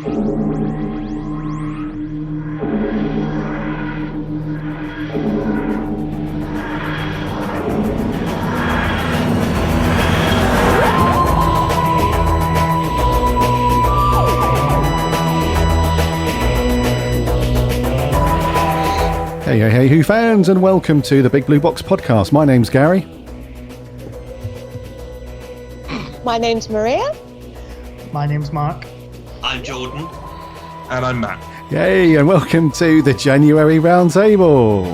Hey, Who fans, and welcome to the Big Blue Box podcast. My name's Garry. My name's Maria. My name's Mark. I'm Jordan. And I'm Matt. Yay, and welcome to the January Roundtable.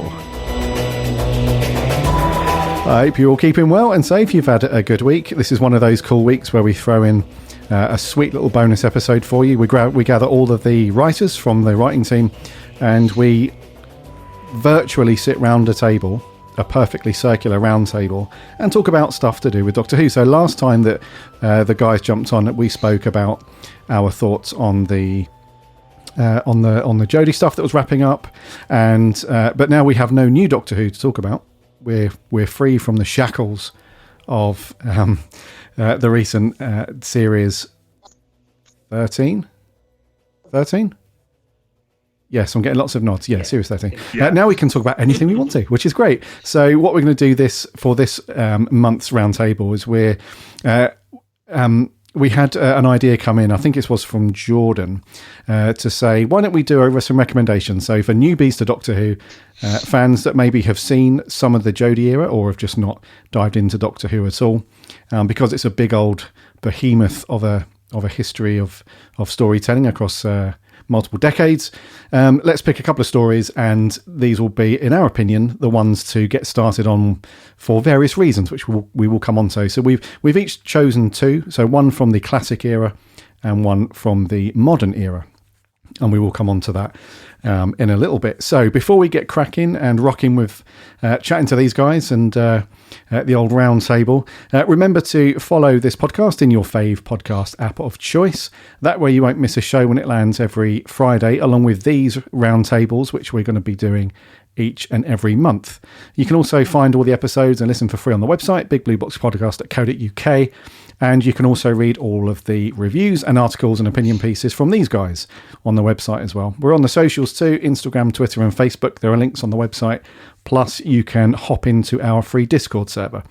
I hope you're all keeping well and safe. You've had a good week. This is one of those cool weeks where we throw in a sweet little bonus episode for you. We gather all of the writers from the writing team and we virtually sit round a table, a perfectly circular round table, and talk about stuff to do with Doctor Who. So last time that the guys jumped on, we spoke about our thoughts on the Jodie stuff that was wrapping up, and but now we have no new Doctor Who to talk about. We're free from the shackles of the recent series 13. Yes, I'm getting lots of nods. Yeah, Series 13. Yeah. Now we can talk about anything we want to, which is great. So what we're going to do this month's roundtable is we had an idea come in, I think it was from Jordan, to say, why don't we do over some recommendations? So for newbies to Doctor Who, fans that maybe have seen some of the Jodie era or have just not dived into Doctor Who at all, because it's a big old behemoth of a history of storytelling across multiple decades. Let's pick a couple of stories, and these will be, in our opinion, the ones to get started on for various reasons, which we will come on to. So we've each chosen two, so one from the classic era and one from the modern era, and we will come on to that in a little bit. So before we get cracking and rocking with chatting to these guys and the old round table, remember to follow this podcast in your fave podcast app of choice. That way you won't miss a show when it lands every Friday, along with these round tables, which we're going to be doing each and every month. You can also find all the episodes and listen for free on the website, bigblueboxpodcast.co.uk. And you can also read all of the reviews and articles and opinion pieces from these guys on the website as well. We're on the socials too, Instagram, Twitter and Facebook. There are links on the website. Plus, you can hop into our free Discord server.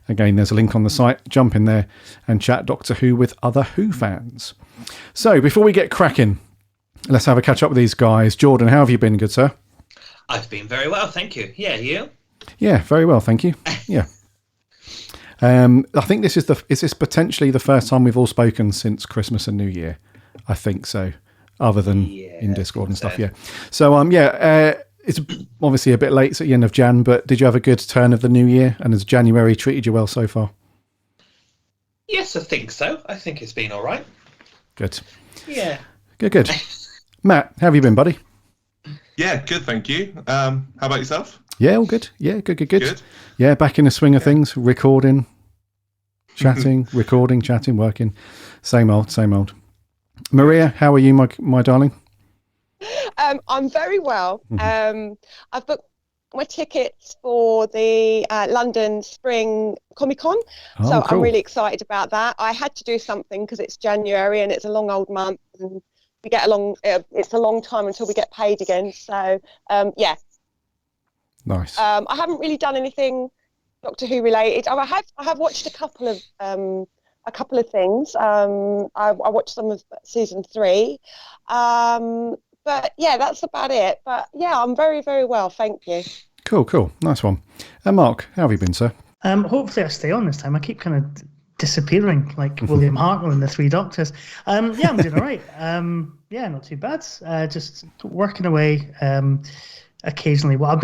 Again, there's a link on the site. Jump in there and chat Doctor Who with other Who fans. So, before we get cracking, let's have a catch up with these guys. Jordan, how have you been, good sir? I've been very well, thank you. Yeah, you? Yeah, very well, thank you. Yeah. I think this is this potentially the first time we've all spoken since Christmas and New Year? I think so, other than in Discord and stuff. So. Yeah. So it's obviously a bit late. It's at the end of Jan, but did you have a good turn of the new year? And has January treated you well so far? Yes, I think so. I think it's been all right. Good. Yeah. Good. Matt, how have you been, buddy? Yeah, good, thank you. How about yourself? Yeah, all good. Yeah, good. Yeah, back in the swing of things, recording, chatting, working. Same old. Maria, how are you, my darling? I'm very well. I've booked my tickets for the London Spring Comic Con, so cool. I'm really excited about that. I had to do something because it's January and it's a long old month, and we get along. It's a long time until we get paid again. So yeah. Nice. I haven't really done anything Doctor Who related. I have watched a couple of things. I watched some of season 3. But yeah, that's about it. But yeah, I'm very, very well, thank you. Cool. Nice one. And Mark, how have you been, sir? Hopefully I stay on this time. I keep kind of disappearing like William Hartnell in the Three Doctors. Yeah, I'm doing all right. Yeah, not too bad. Just working away. Occasionally, well,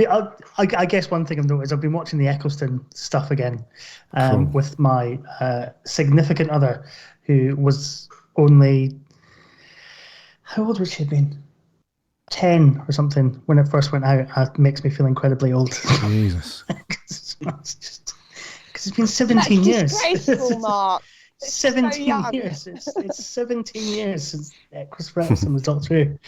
I guess one thing I've noticed, I've been watching the Eccleston stuff again with my significant other, who was only, how old would she have been? 10 or something when it first went out. It makes me feel incredibly old. Jesus. It's just because it's been 17 years. That's disgraceful, Mark. 17 years. It's 17 years since Christopher Eccleston was Doctor Who.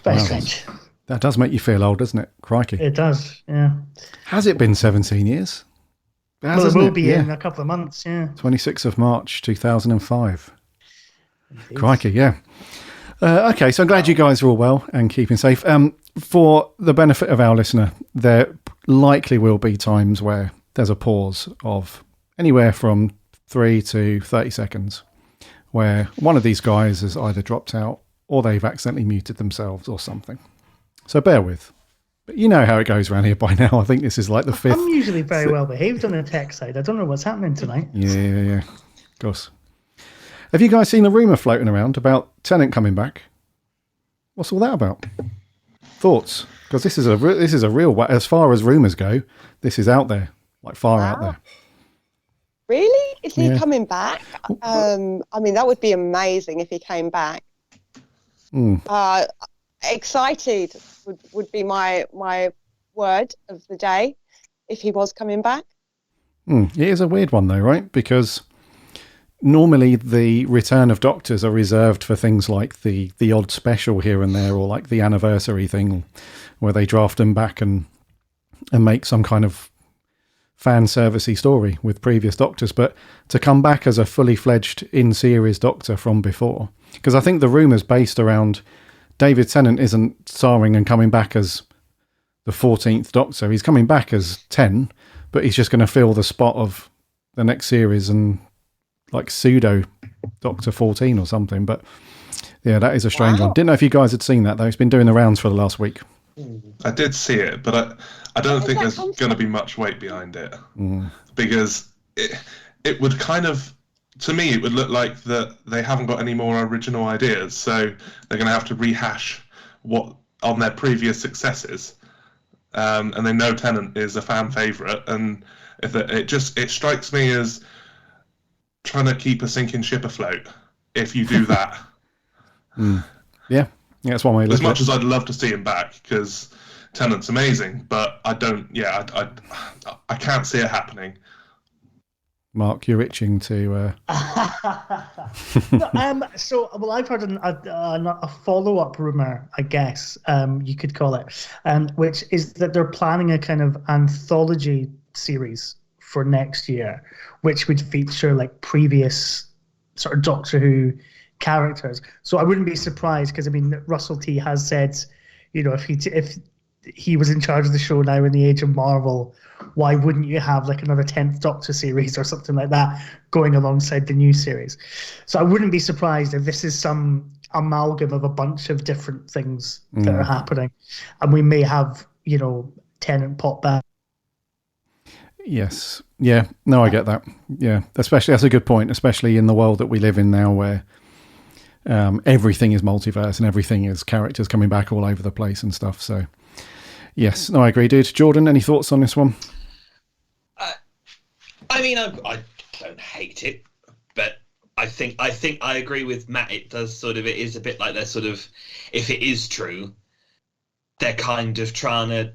Very strange. That does make you feel old, doesn't it? Crikey. It does, yeah. Has it been 17 years? It will be in a couple of months, yeah. 26th of March, 2005. Indeed. Crikey, yeah. Okay, so I'm glad you guys are all well and keeping safe. For the benefit of our listener, there likely will be times where there's a pause of anywhere from 3 to 30 seconds where one of these guys has either dropped out or they've accidentally muted themselves or something. So bear with. But you know how it goes around here by now. I think this is like the fifth. I'm usually very well behaved on the tech side. I don't know what's happening tonight. Yeah. Of course. Have you guys seen the rumour floating around about Tennant coming back? What's all that about? Thoughts? Because this is a real, as far as rumours go, this is out there, like far out there. Really? Is he coming back? I mean, that would be amazing if he came back. Excited would be my word of the day if he was coming back. It is a weird one though, right? Because normally the return of Doctors are reserved for things like the odd special here and there, or like the anniversary thing where they draft them back and make some kind of fan servicey story with previous Doctors. But to come back as a fully fledged in-series Doctor from before, because I think the rumours based around David Tennant isn't starring and coming back as the 14th Doctor. He's coming back as 10, but he's just going to fill the spot of the next series and like pseudo Doctor 14 or something. But yeah, that is a strange one. Didn't know if you guys had seen that though. It's been doing the rounds for the last week. I did see it, but I don't think there's going to be much weight behind it because it would kind of, to me, it would look like that they haven't got any more original ideas, so they're going to have to rehash what on their previous successes. And they know Tennant is a fan favourite, and if it strikes me as trying to keep a sinking ship afloat. If you do that, yeah, that's one way. As much as I'd love to see him back, because Tennant's amazing, but I don't. Yeah, I can't see it happening. Mark, you're itching to. So, I've heard a follow-up rumor, I guess you could call it, which is that they're planning a kind of anthology series for next year, which would feature like previous sort of Doctor Who characters. So I wouldn't be surprised, because I mean Russell T has said, if he was in charge of the show now in the age of Marvel, why wouldn't you have like another 10th Doctor series or something like that going alongside the new series? So I wouldn't be surprised if this is some amalgam of a bunch of different things that are happening, and we may have Tennant pop back. Yes. Yeah. No, I get that. Yeah. Especially, that's a good point, especially in the world that we live in now where everything is multiverse and everything is characters coming back all over the place and stuff. So, yes. No, I agree, dude. Jordan, any thoughts on this one? I mean, I don't hate it, but I think I agree with Matt. It is a bit like they're sort of, if it is true, they're kind of trying to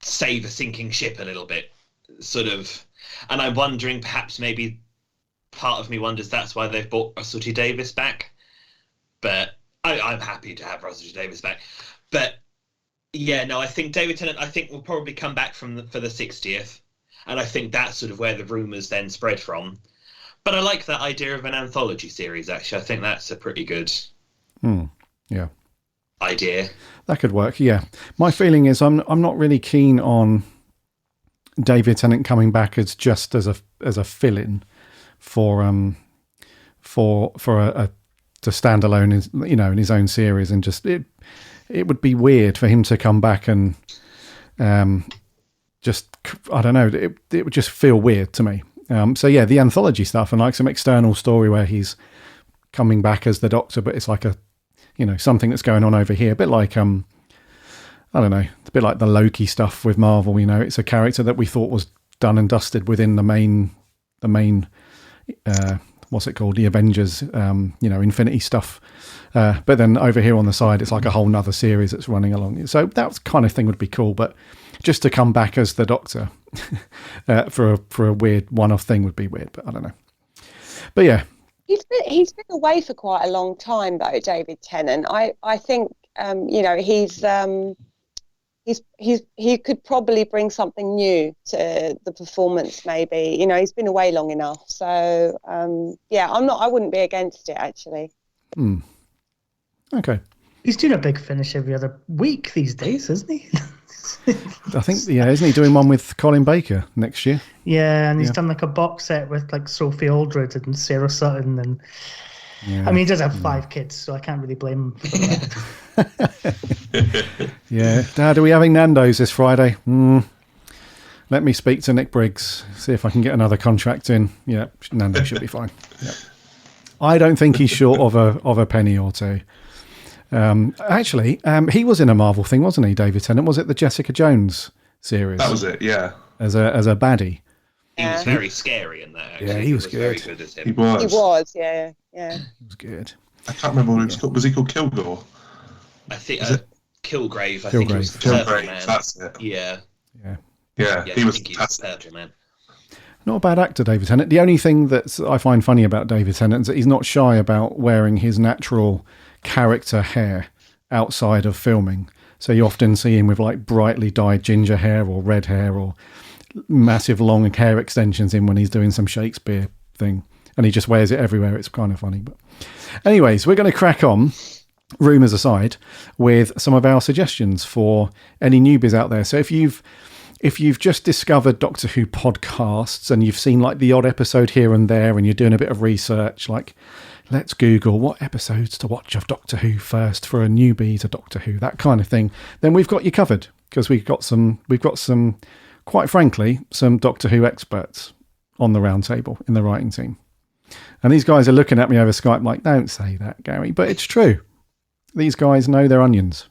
save a sinking ship a little bit. Sort of, and I'm wondering, perhaps maybe part of me wonders that's why they've brought Russell T Davies back, but I'm happy to have Russell T Davies back. But yeah, no, I think David Tennant will probably come back for the 60th, and I think that's sort of where the rumours then spread from. But I like that idea of an anthology series, actually. I think that's a pretty good idea. That could work, yeah. My feeling is I'm not really keen on David Tennant coming back as just as a fill-in for to stand alone in his own series, and just it would be weird for him to come back and just, I don't know, it would just feel weird to me. So yeah, the anthology stuff and like some external story where he's coming back as the Doctor, but it's like a something that's going on over here, a bit like I don't know, it's a bit like the Loki stuff with Marvel. It's a character that we thought was done and dusted within the main what's it called, the Avengers, Infinity stuff. But then over here on the side, it's like a whole nother series that's running along. So that kind of thing would be cool. But just to come back as the Doctor for a weird one-off thing would be weird. But I don't know. But yeah, he's been away for quite a long time though, David Tennant. I think he could probably bring something new to the performance. Maybe he's been away long enough. So I wouldn't be against it actually. Okay. He's doing a big finish every other week these days, isn't he? I think, isn't he doing one with Colin Baker next year? Yeah, and he's done like a box set with like Sophie Aldred and Sarah Sutton, and I mean, he does have 5 kids, so I can't really blame him for that. Yeah. Dad, are we having Nando's this Friday? Let me speak to Nick Briggs, see if I can get another contract in. Yeah, Nando should be fine. Yep. I don't think he's short of a penny or two. Actually, he was in a Marvel thing, wasn't he, David Tennant? Was it the Jessica Jones series? That was it, yeah. As a baddie. He was very scary in that, actually. Yeah, he was very good. good as him. He was, yeah. He was good. I can't remember what he was called. Was he called Kilgore? I think Kilgrave, I think he was the Purple Kilgrave, Man. that's it. Yeah. Yeah, he was the fantastic. Purple Man. Not a bad actor, David Tennant. The only thing that I find funny about David Tennant is that he's not shy about wearing his natural character hair outside of filming. So you often see him with like brightly dyed ginger hair or red hair or massive long hair extensions in when he's doing some Shakespeare thing. And he just wears it everywhere. It's kind of funny. But anyways, we're going to crack on, rumours aside, with some of our suggestions for any newbies out there. So if you've just discovered Doctor Who podcasts and you've seen like the odd episode here and there and you're doing a bit of research, like let's Google what episodes to watch of Doctor Who first for a newbie to Doctor Who, that kind of thing, then we've got you covered, because we've got some, quite frankly, some Doctor Who experts on the round table in the writing team. And these guys are looking at me over Skype like, don't say that, Gary, but it's true. These guys know their onions.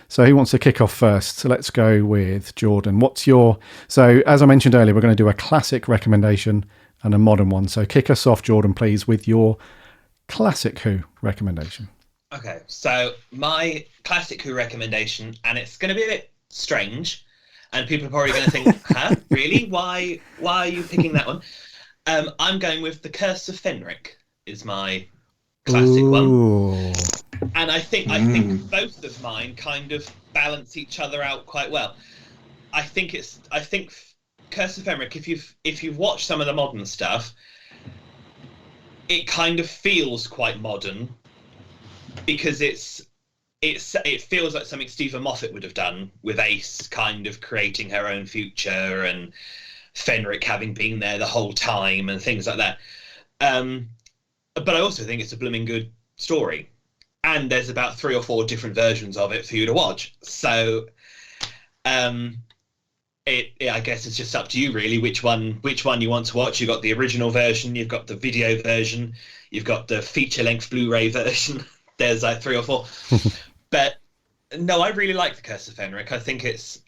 So who wants to kick off first? So let's go with Jordan. So as I mentioned earlier, we're going to do a classic recommendation and a modern one. So kick us off, Jordan, please, with your classic Who recommendation. Okay, so my classic Who recommendation, and it's going to be a bit strange, and people are probably going to think, huh, really? Why are you picking that one? I'm going with The Curse of Fenric is my classic one. And I think both of mine kind of balance each other out quite well. I think Curse of Fenric, if you've watched some of the modern stuff, it kind of feels quite modern because it feels like something Stephen Moffat would have done, with Ace kind of creating her own future and Fenric having been there the whole time and things like that. But I also think it's a blooming good story. And there's about 3 or 4 different versions of it for you to watch. So I guess it's just up to you, really, which one you want to watch. You've got the original version, you've got the video version, you've got the feature-length Blu-ray version. There's like 3 or 4. But no, I really like The Curse of Fenric. I think it's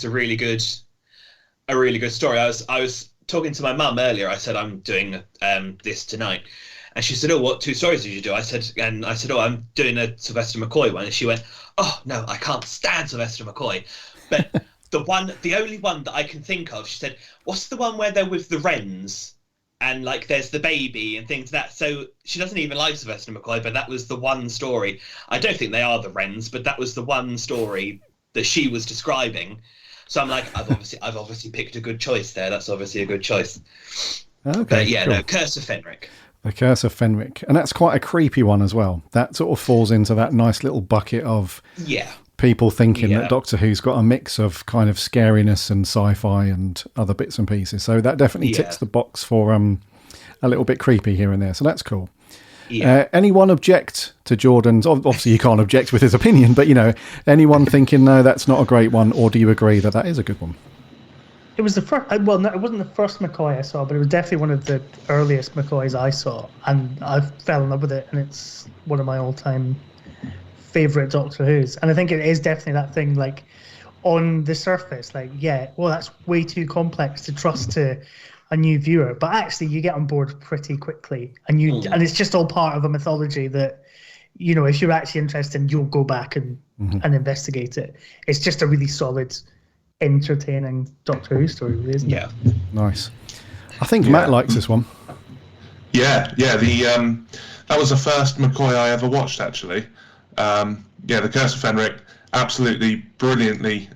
a really good story. I was talking to my mum earlier. I said I'm doing this tonight. And she said, "Oh, what 2 stories did you do?" I said, "Oh, I'm doing a Sylvester McCoy one." And she went, "Oh no, I can't stand Sylvester McCoy." But the only one that I can think of, she said, "What's the one where they're with the wrens and like there's the baby and things like that?" So she doesn't even like Sylvester McCoy, but that was the one story. I don't think they are the wrens, but that was the one story that she was describing. So I'm like, I've obviously picked a good choice there. That's obviously a good choice. Okay, but yeah, cool. No, Curse of Fenric. The Curse of Fenric. And that's quite a creepy one as well. That sort of falls into that nice little bucket of people thinking that Doctor Who's got a mix of kind of scariness and sci-fi and other bits and pieces. So that definitely ticks the box for a little bit creepy here and there. So that's cool. Yeah. Anyone object to Jordan's? Obviously, you can't object with his opinion, but, anyone thinking, no, that's not a great one, or do you agree that that is a good one? It was the first. Well, no, it wasn't the first McCoy I saw, but it was definitely one of the earliest McCoys I saw, and I fell in love with it. And it's one of my all-time favorite Doctor Who's. And I think it is definitely that thing. Like on the surface, like that's way too complex to trust to a new viewer. But actually, you get on board pretty quickly, and and it's just all part of a mythology that, if you're actually interested, you'll go back and investigate it. It's just a really solid, entertaining Doctor Who story, really, isn't it? Yeah. Nice. I think Matt likes this one. Yeah. That was the first McCoy I ever watched, actually. The Curse of Fenric, absolutely brilliantly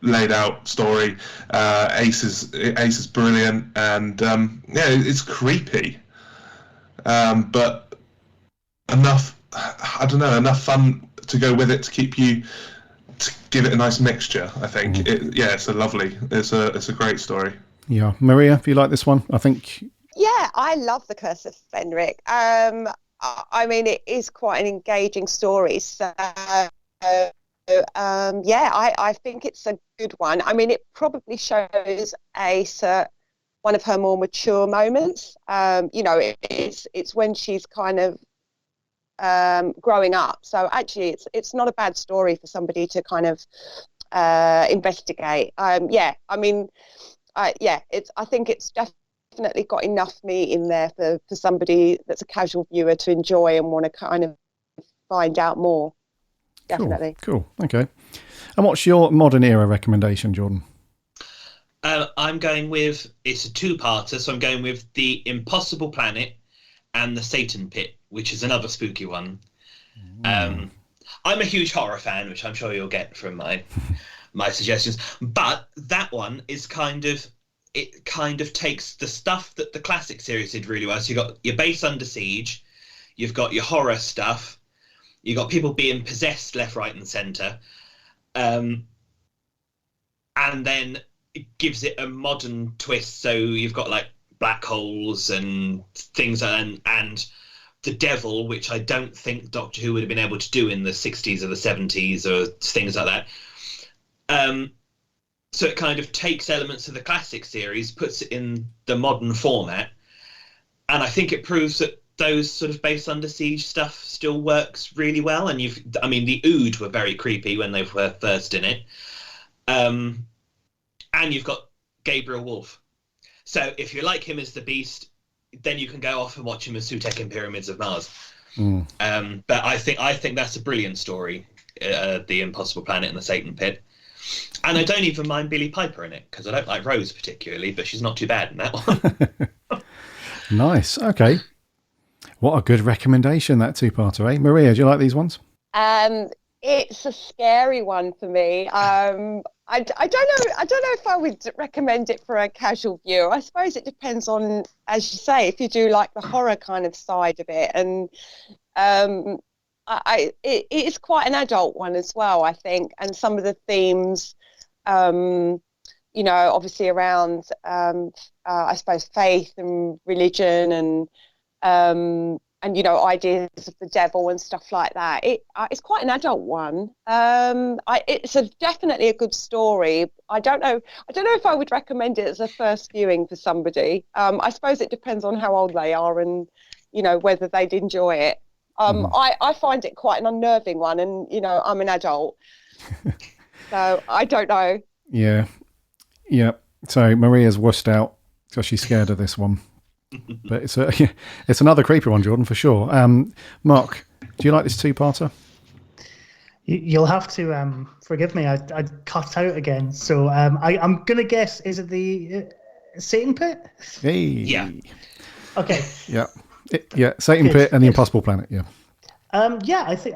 laid out story. Ace is brilliant, and it's creepy, but enough I don't know, enough fun to go with it to keep you, to give it a nice mixture. I think it's a great story. Yeah, Maria, do you like this one? I think. Yeah, I love The Curse of Fenric. I mean, it is quite an engaging story. So, I think it's a good one. I mean, it probably shows one of her more mature moments. It's when she's kind of growing up. So actually, it's not a bad story for somebody to kind of investigate. I think it's definitely got enough meat in there for somebody that's a casual viewer to enjoy and want to kind of find out more. Definitely. Cool. Okay. And what's your modern era recommendation, Jordan? I'm going with, it's a two-parter, so I'm going with The Impossible Planet and The Satan Pit, which is another spooky one. I'm a huge horror fan, which I'm sure you'll get from my suggestions. But that one is kind of takes the stuff that the classic series did really well. So you've got your base Under Siege, you've got your horror stuff, you've got people being possessed left, right, and centre. And then it gives it a modern twist. So you've got like black holes and things, and the devil, which I don't think Doctor Who would have been able to do in the 60s or the 70s or things like that. So it kind of takes elements of the classic series, puts it in the modern format, and I think it proves that those sort of base Under Siege stuff still works really well. And the Ood were very creepy when they were first in it. And you've got Gabriel Wolf. So if you like him as the Beast, then you can go off and watch him as Sutekh in Pyramids of Mars. But I think that's a brilliant story, The Impossible Planet and The Satan Pit. And I don't even mind Billie Piper in it, because I don't like Rose particularly, but she's not too bad in that one. Nice. Okay. What a good recommendation, that two-parter, eh? Maria, do you like these ones? It's a scary one for me. I don't know if I would recommend it for a casual viewer. I suppose it depends on, as you say, if you do like the horror kind of side of it. And it is quite an adult one as well, I think. And some of the themes, obviously around, I suppose, faith and religion and ideas of the devil and stuff like that. It's quite an adult one. It's definitely a good story. I don't know if I would recommend it as a first viewing for somebody. I suppose it depends on how old they are and whether they'd enjoy it. I find it quite an unnerving one, and I'm an adult, so I don't know. Yeah. So Maria's wussed out because she's scared of this one. But it's another creepy one, Jordan, for sure. Mark, do you like this two-parter? You'll have to forgive me. I cut out again. So I'm going to guess, is it the Satan Pit? Hey. Yeah. Okay. Yeah. Satan Pit and The Impossible Planet, yeah. I think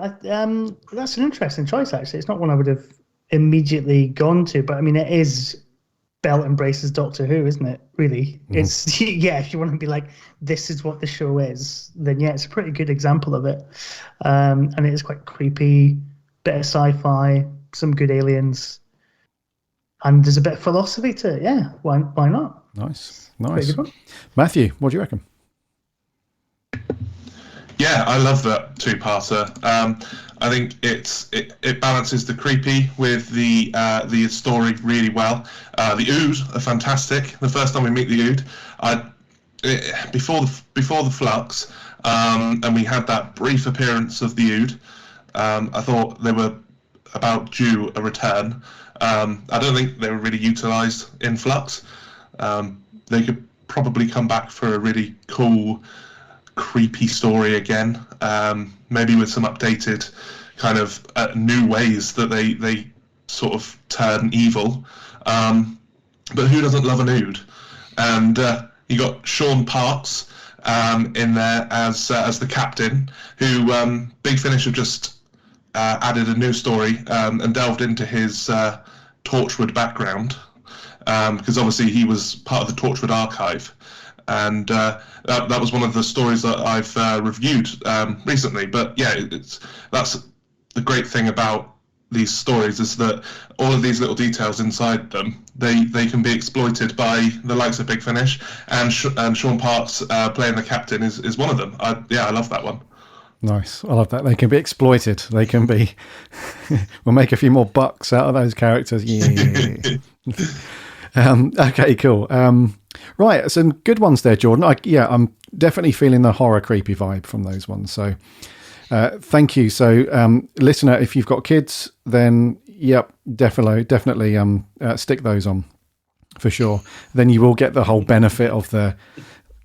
that's an interesting choice, actually. It's not one I would have immediately gone to, but I mean, it is belt and braces Doctor Who, isn't it? Really, it's if you want to be like, this is what the show is, then it's a pretty good example of it. And it is quite creepy, bit of sci-fi, some good aliens, and there's a bit of philosophy to it. Yeah, why not? Nice. Matthew, what do you reckon? Yeah, I love that two-parter. I think it balances the creepy with the story really well. The Ood are fantastic. The first time we meet the Ood, before the Flux, and we had that brief appearance of the Ood, I thought they were about due a return. I don't think they were really utilised in Flux. They could probably come back for a really cool, creepy story again, maybe with some updated kind of new ways that they sort of turn evil. But who doesn't love an Ood? And you got Sean Parks in there as the captain, who Big Finish have just added a new story and delved into his Torchwood background, because obviously he was part of the Torchwood archive. and that was one of the stories that I've reviewed recently. But yeah, that's the great thing about these stories, is that all of these little details inside them, they can be exploited by the likes of Big Finish, and Sean Parks playing the captain is one of them. I love that one. Nice. I love that. They can be exploited. They can be. We'll make a few more bucks out of those characters. Yeah. Okay, cool. Right, some good ones there, Jordan. I'm definitely feeling the horror creepy vibe from those ones. So thank you. So listener, if you've got kids, then yep, definitely stick those on for sure. Then you will get the whole benefit of the,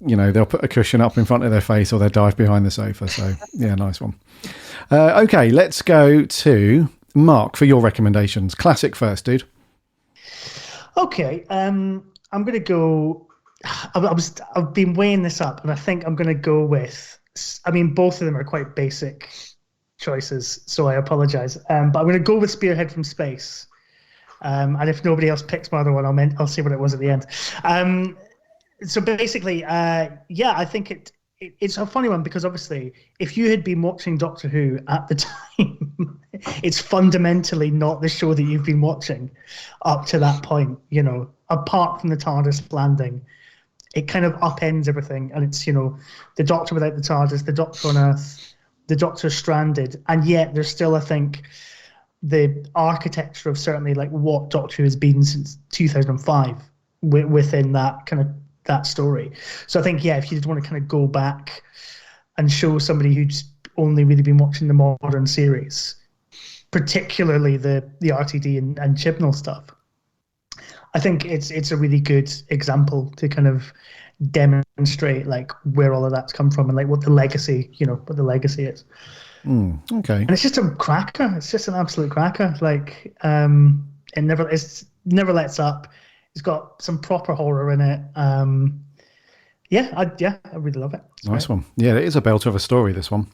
they'll put a cushion up in front of their face or they'll dive behind the sofa. So yeah, nice one. Okay, let's go to Mark for your recommendations. Classic first, dude. Okay, I'm going to go. I've been weighing this up, and I think I'm going to go with. I mean, both of them are quite basic choices, so I apologize. But I'm going to go with Spearhead from Space. And if nobody else picks my other one, I'll see what it was at the end. So basically, I think it's a funny one, because obviously, if you had been watching Doctor Who at the time, it's fundamentally not the show that you've been watching up to that point. Apart from the TARDIS landing, it kind of upends everything, and it's the Doctor without the TARDIS, the Doctor on Earth, the Doctor stranded, and yet there's still, I think, the architecture of certainly like what Doctor Who has been since 2005 within that kind of that story. So I think, if you did want to kind of go back and show somebody who's only really been watching the modern series, particularly the RTD and Chibnall stuff, I think it's a really good example to kind of demonstrate like where all of that's come from and like what the legacy is. Okay. And it's just a cracker. It's just an absolute cracker. Like it never lets up. It's got some proper horror in it. I really love it. It's nice great. one. Yeah, it is a belter of a story, this one.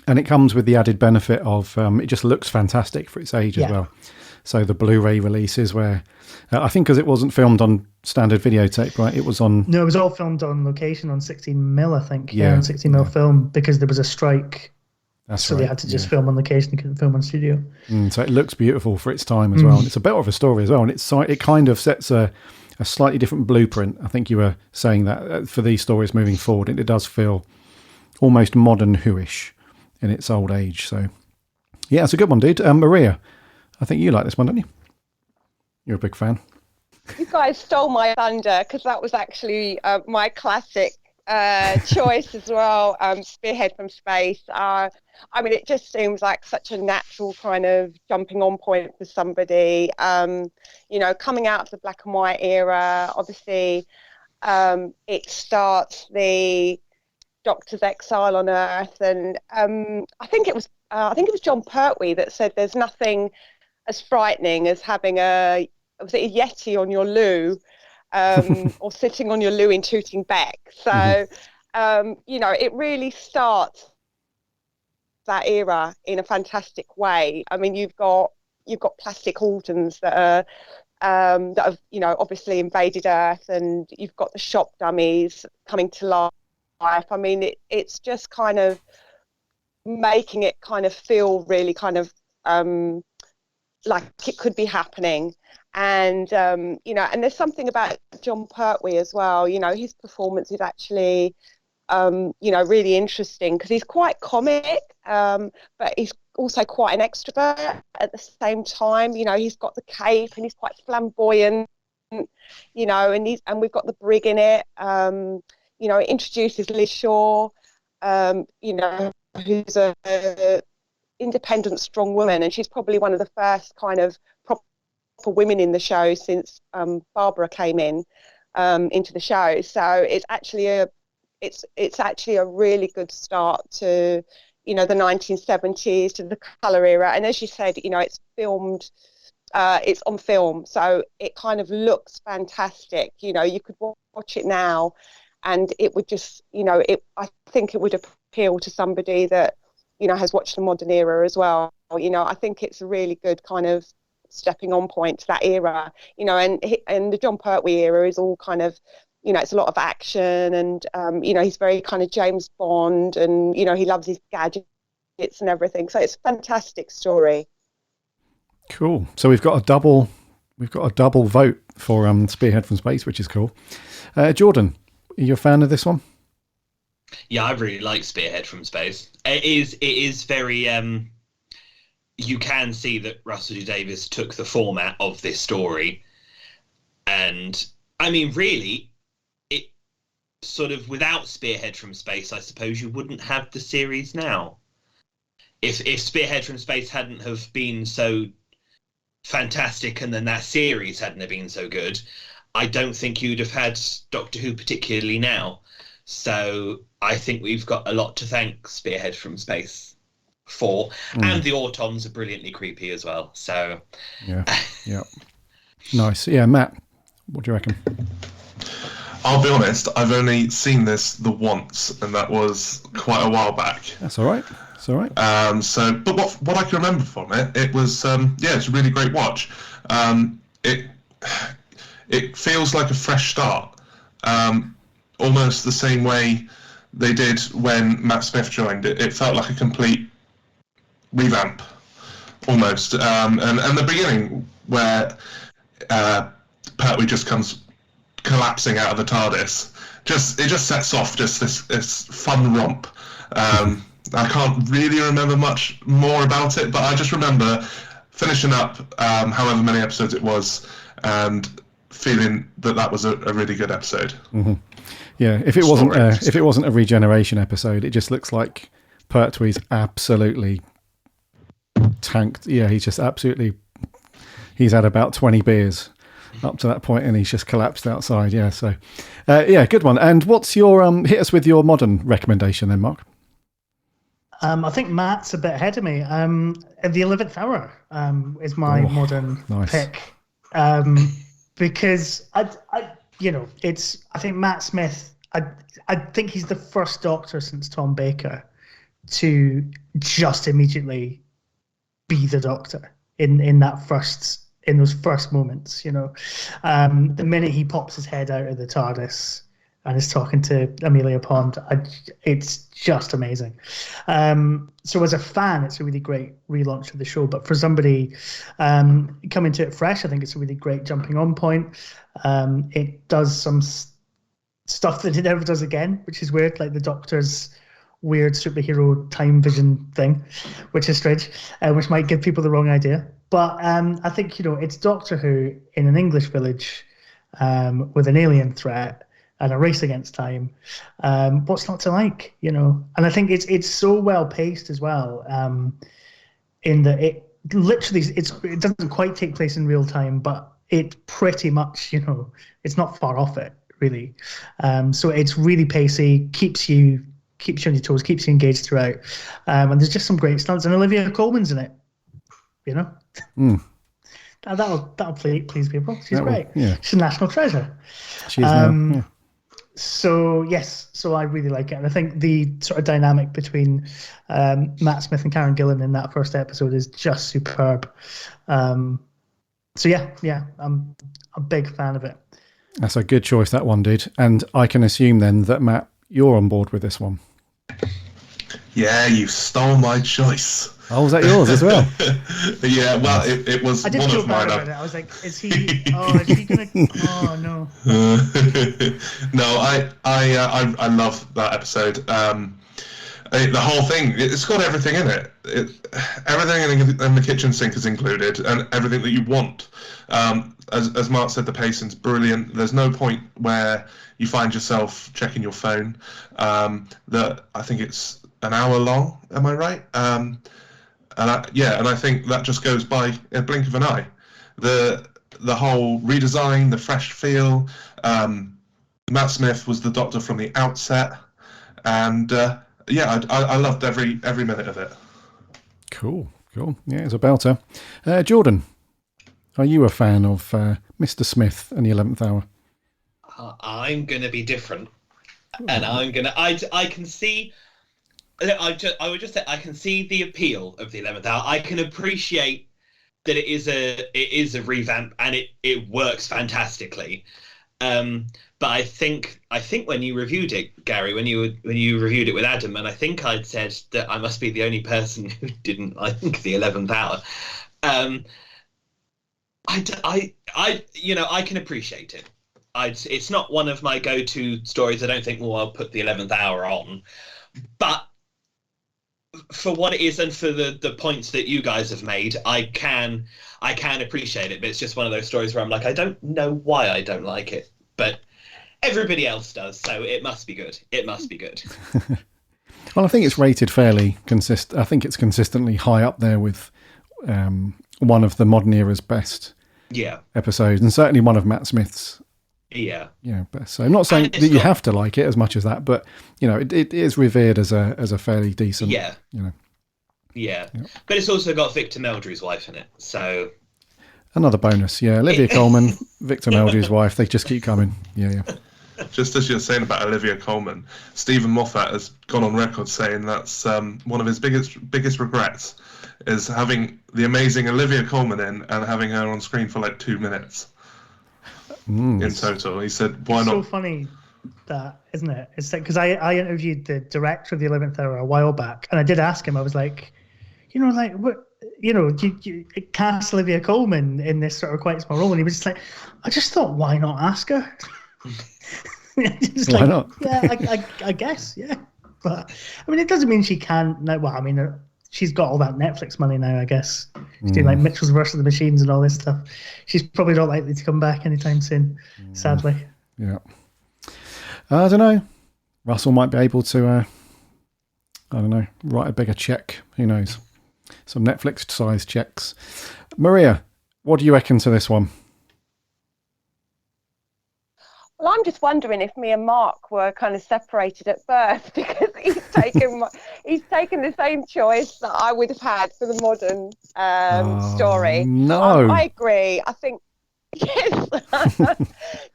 And it comes with the added benefit of it just looks fantastic for its age as well. So the Blu-ray releases where, I think because it wasn't filmed on standard videotape, right? It was on... No, it was all filmed on location on 16mm, I think. Yeah, on 16mm film, because there was a strike. So they had to just film on location. They couldn't film on studio. So it looks beautiful for its time as well. And it's a bit of a story as well. And it kind of sets a slightly different blueprint. I think you were saying that for these stories moving forward. And it does feel almost modern Who-ish in its old age. So yeah, it's a good one, dude. Maria, I think you like this one, don't you? You're a big fan. You guys stole my thunder, because that was actually my classic choice as well. Spearhead from Space. It just seems like such a natural kind of jumping on point for somebody. Coming out of the black and white era, obviously, it starts the Doctor's exile on Earth, and I think it was John Pertwee that said there's nothing as frightening as having a Yeti on your loo, or sitting on your loo in Tooting Bec. So, it really starts that era in a fantastic way. I mean, you've got plastic Aldens that have obviously invaded Earth, and you've got the shop dummies coming to life. I mean, it's just kind of making it kind of feel really kind of like it could be happening. And and there's something about John Pertwee as well. His performance is actually really interesting, because he's quite comic, but he's also quite an extrovert at the same time. He's got the cape and he's quite flamboyant, and we've got the brig in it. It introduces Liz Shaw, who's a independent, strong woman, and she's probably one of the first kind of proper women in the show since Barbara came into the show. So it's actually a really good start to the 1970s, to the colour era. And as you said, it's filmed, it's on film, so it kind of looks fantastic. You could watch it now and it would just, I think it would appeal to somebody that has watched the modern era as well. I think it's a really good kind of stepping on point to that era, and the John Pertwee era is all kind of it's a lot of action, and he's very kind of James Bond, and he loves his gadgets and everything. So it's a fantastic story. Cool. So we've got a double vote for Spearhead from Space, which is cool. Jordan, are you a fan of this one? Yeah, I really like Spearhead from Space. It is very you can see that Russell T Davies took the format of this story, and I mean, really, it sort of, without Spearhead from Space, I suppose you wouldn't have the series now. If Spearhead from Space hadn't have been so fantastic, and then that series hadn't have been so good, I don't think you'd have had Doctor Who, particularly now. So I think we've got a lot to thank Spearhead from Space for. And the Autons are brilliantly creepy as well. So yeah. Nice. Yeah, Matt, what do you reckon? I'll be honest, I've only seen this the once, and that was quite a while back. That's all right. It's all right. But what I can remember from it, it was it's a really great watch. It feels like a fresh start, almost the same way they did when Matt Smith joined. It felt like a complete revamp, almost. And the beginning where Pertwee just comes collapsing out of the TARDIS, it just sets off just this fun romp. I can't really remember much more about it, but I just remember finishing up however many episodes it was and feeling that was a really good episode. Mm-hmm. Yeah, if it wasn't a regeneration episode, it just looks like Pertwee's absolutely tanked. Yeah, he's had about 20 beers up to that point, and he's just collapsed outside. Yeah, so good one. And what's your hit us with your modern recommendation then, Mark? I think Matt's a bit ahead of me. The 11th Hour is my modern pick, because I think Matt Smith. I think he's the first Doctor since Tom Baker to just immediately be the Doctor in those first moments. The minute he pops his head out of the TARDIS and is talking to Amelia Pond, it's just amazing. So as a fan, it's a really great relaunch of the show. But for somebody coming to it fresh, I think it's a really great jumping on point. It does some stuff that it never does again, which is weird, like the Doctor's weird superhero time vision thing, which is strange, which might give people the wrong idea. But I think, it's Doctor Who in an English village with an alien threat and a race against time. What's not to like, And I think it's so well paced as well, in that it doesn't quite take place in real time, but it pretty much, it's not far off it, really. So it's really pacey, keeps you on your toes, keeps you engaged throughout. And there's just some great stunts, and Olivia Colman's in it. That'll please people. She's great. Yeah. She's a national treasure. She is now. Yeah. So yes, I really like it, and I think the sort of dynamic between Matt Smith and Karen Gillan in that first episode is just superb. So yeah, I'm a big fan of it. That's a good choice, that one, dude. And I can assume then that, Matt, you're on board with this one. Yeah, you stole my choice. Oh, was that yours as well? Yeah, well, it was one of mine. I was like, is he gonna? Oh no. No, I love that episode. The whole thing, it's got everything in it. Everything in the kitchen sink is included, and everything that you want. As Mark said, the pacing's brilliant. There's no point where you find yourself checking your phone. That I think it's an hour long. Am I right? And I think that just goes by a blink of an eye. The whole redesign, the fresh feel. Matt Smith was the Doctor from the outset, and I loved every minute of it. Cool. Yeah, it's a belter. Jordan, are you a fan of Mr. Smith and the 11th Hour? I'm going to be different, and I can see. I would just say I can see the appeal of the 11th Hour. I can appreciate that it is a revamp, and it works fantastically. But I think when you reviewed it, Gary, when you reviewed it with Adam, and I think I'd said that I must be the only person who didn't like the 11th Hour. I can appreciate it. It's not one of my go-to stories. I don't think, well, I'll put the 11th Hour on, but for what it is and for the points that you guys have made, I can appreciate it. But it's just one of those stories where I'm like, I don't know why I don't like it, but everybody else does, so it must be good. It must be good. Well, I think it's rated fairly consistent. I think it's consistently high up there with one of the modern era's best episodes, and certainly one of Matt Smith's best. So I'm not saying that you have to like it as much as that, but it is revered as a fairly decent. But it's also got Victor Meldrew's wife in it, so another bonus. Olivia Colman, Victor Meldrew's wife, they just keep coming. Just as you're saying about Olivia Colman, Stephen Moffat has gone on record saying that's one of his biggest regrets is having the amazing Olivia Colman in and having her on screen for like 2 minutes in total. He said, "Why not?" It's so funny that, isn't it? It's like, because I interviewed the director of the 11th Hour a while back, and I did ask him. I was like, what? You cast Olivia Colman in this sort of quite small role, and he was just like, I just thought, why not ask her? Why not? Yeah, I guess, yeah. But I mean, it doesn't mean she can't. Well, I mean, she's got all that Netflix money now, I guess. She's doing like Mitchell's versus the Machines and all this stuff. She's probably not likely to come back anytime soon, sadly. Yeah. I don't know. Russell might be able to, write a bigger check. Who knows? Some Netflix-sized checks. Maria, what do you reckon to this one? Well, I'm just wondering if me and Mark were kind of separated at birth, because he's taken the same choice that I would have had for the modern story. No, I agree. I think yes.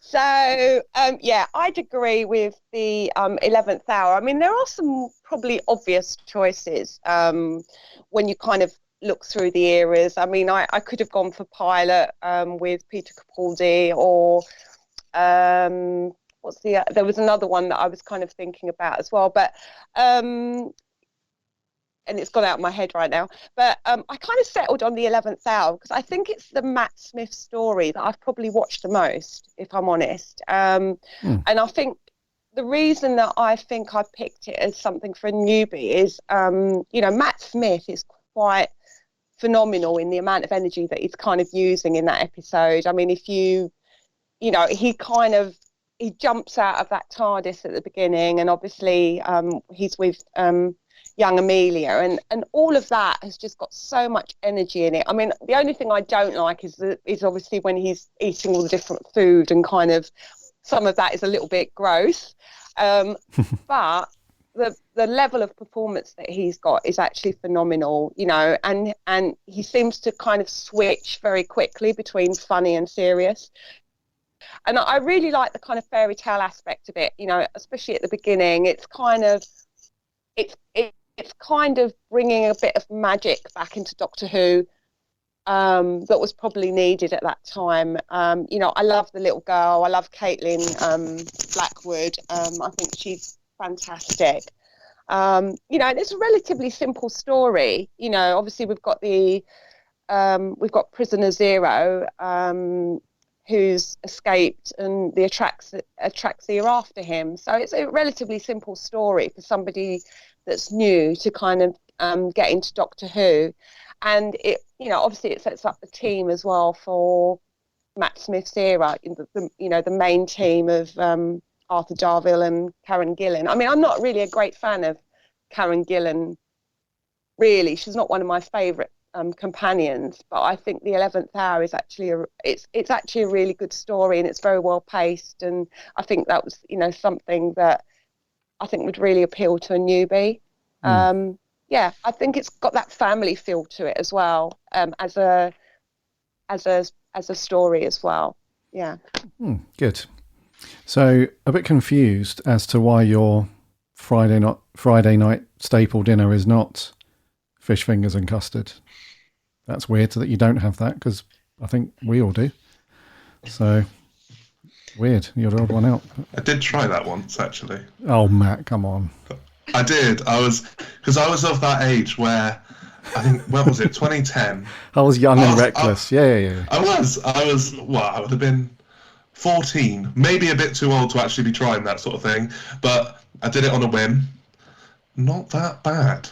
So I'd agree with the 11th Hour. I mean, there are some probably obvious choices when you kind of look through the eras. I mean, I could have gone for Pilot with Peter Capaldi, or there was another one that I was kind of thinking about as well, but and it's gone out of my head right now, but I kind of settled on the 11th Hour because I think it's the Matt Smith story that I've probably watched the most, if I'm honest. And I think the reason that I think I picked it as something for a newbie is Matt Smith is quite phenomenal in the amount of energy that he's kind of using in that episode. I mean, if he jumps out of that TARDIS at the beginning, and obviously he's with young Amelia, and all of that has just got so much energy in it. I mean, the only thing I don't like is obviously when he's eating all the different food, and kind of some of that is a little bit gross. But the level of performance that he's got is actually phenomenal, and he seems to kind of switch very quickly between funny and serious. And I really like the kind of fairy tale aspect of it, especially at the beginning. It's kind of bringing a bit of magic back into Doctor Who that was probably needed at that time. I love the little girl. I love Caitlin Blackwood. I think she's fantastic. And it's a relatively simple story. Obviously we've got Prisoner Zero, who's escaped, and the Atraxia after him. So it's a relatively simple story for somebody that's new to kind of get into Doctor Who. And it, obviously it sets up the team as well for Matt Smith's era, the main team of Arthur Darvill and Karen Gillan. I mean, I'm not really a great fan of Karen Gillan, really. She's not one of my favourite companions, but I think the 11th Hour is actually it's actually a really good story, and it's very well paced, and I think that was something that I think would really appeal to a newbie. I think it's got that family feel to it as well, as a story as well. Good. So a bit confused as to why your Friday night staple dinner is not fish fingers and custard. That's weird that you don't have that, because I think we all do. So Weird. You're the odd one out. I did try that once, actually. Oh, Matt, come on. I did. I was of that age where, I think, when was it, 2010? I was young and reckless. Yeah. I was, well, I would have been 14, maybe a bit too old to actually be trying that sort of thing, but I did it on a whim. Not that bad.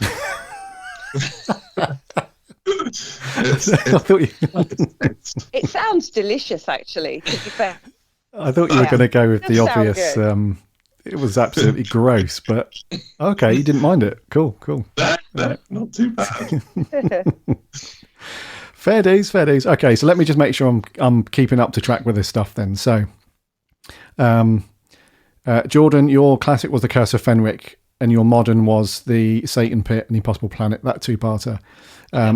It sounds delicious, actually, to be fair. I thought you were going to go with the obvious. It was absolutely gross, but okay, you didn't mind it. Cool. No, not too bad. Fair dues. Okay, so let me just make sure I'm keeping up to track with this stuff then. So, Jordan, your classic was The Curse of Fenric, and your modern was The Satan Pit and The Impossible Planet, that two-parter.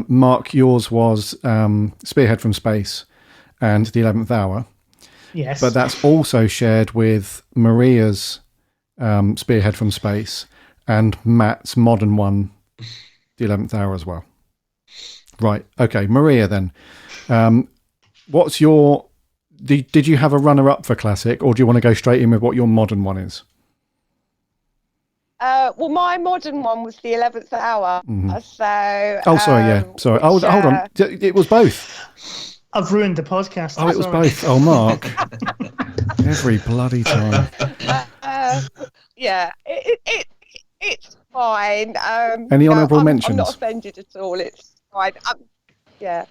Mark, yours was Spearhead from Space and The 11th Hour. Yes. But that's also shared with Maria's Spearhead from Space and Matt's modern one, The 11th Hour as well. Right. Okay. Maria, then. What's your... Did you have a runner-up for classic, or do you want to go straight in with what your modern one is? Well, my modern one was The 11th Hour. Mm-hmm. So... Oh, sorry, yeah. Sorry. Hold on. It was both. I've ruined the podcast. Oh, it was both. Oh, Mark. Every bloody time. Yeah, it's fine. Any honourable mentions? I'm not offended at all. It's fine. Yeah.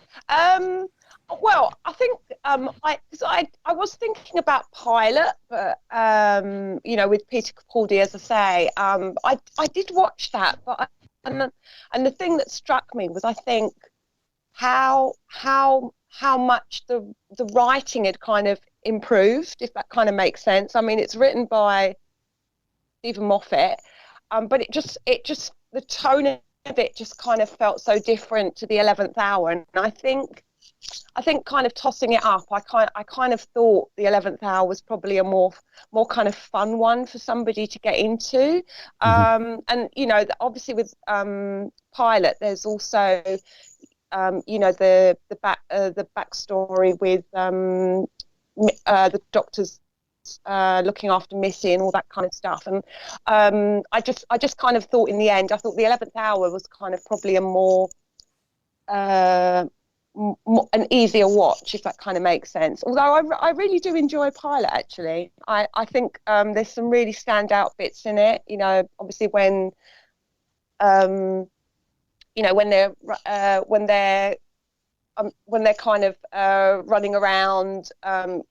Well, I think I was thinking about Pilot, but with Peter Capaldi, as I say, I did watch that, but and the thing that struck me was, I think, how much the writing had kind of improved, if that kind of makes sense. I mean, it's written by Stephen Moffat, but it just the tone of it just kind of felt so different to The 11th Hour, and I think kind of tossing it up, I kind of thought The 11th Hour was probably a more kind of fun one for somebody to get into. And obviously with Pilot, there's also the backstory with the doctors looking after Missy and all that kind of stuff. And I just kind of thought, in the end, I thought The 11th Hour was kind of probably a more an easier watch, if that kind of makes sense. Although I really do enjoy Pilot, actually. I think there's some really standout bits in it. Obviously when they're kind of running around, and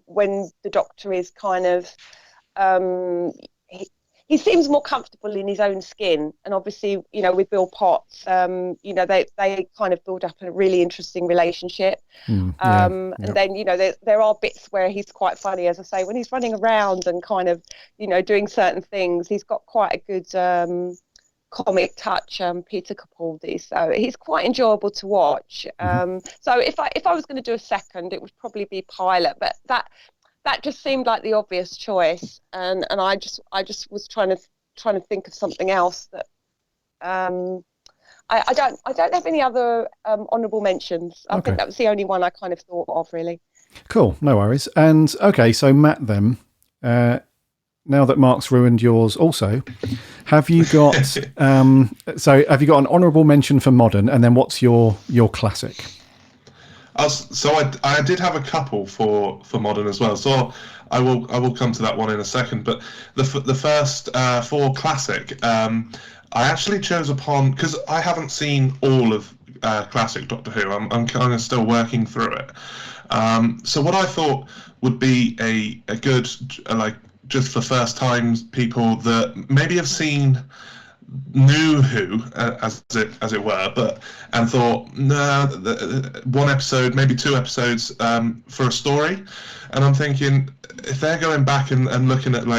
when the Doctor is kind of he seems more comfortable in his own skin, and obviously, with Bill Potts, they kind of build up a really interesting relationship. And then, there are bits where he's quite funny, as I say, when he's running around and kind of, doing certain things. He's got quite a good comic touch, Peter Capaldi, so he's quite enjoyable to watch. So if I was going to do a second, it would probably be Pilot, but that just seemed like the obvious choice, and I just was trying to think of something else that I don't have any other honourable mentions. I think that was the only one I kind of thought of, really. Cool, no worries. And okay, so Matt, then now that Mark's ruined yours also, have you got have you got an honourable mention for modern, and then what's your classic? So I did have a couple for modern as well. So I will come to that one in a second. But the first for classic, I actually chose upon, because I haven't seen all of classic Doctor Who. I'm kind of still working through it. So what I thought would be a good, just for first time people that maybe have seen New Who, as it were, and thought, one episode, maybe two episodes for a story. And I'm thinking, if they're going back and looking at in